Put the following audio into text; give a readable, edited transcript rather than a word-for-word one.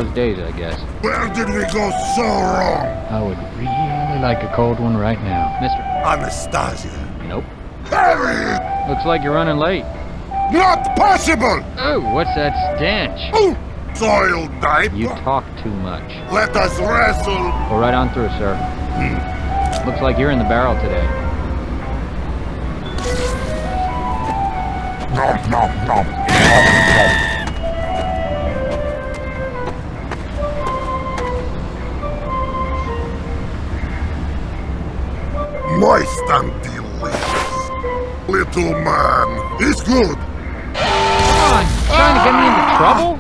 those days, I guess. Where did we go so wrong? I would really like a cold one right now. Mister? Anastasia. Nope. Harry! Looks like you're running late. Not possible! Oh, what's that stench? Oh! Soiled diaper. You talk too much. Let us wrestle. Go right on through, sir. Looks like you're in the barrel today. Nom, nom, nom. Moist and delicious. Little man. He's good. Come on, trying to get me into trouble?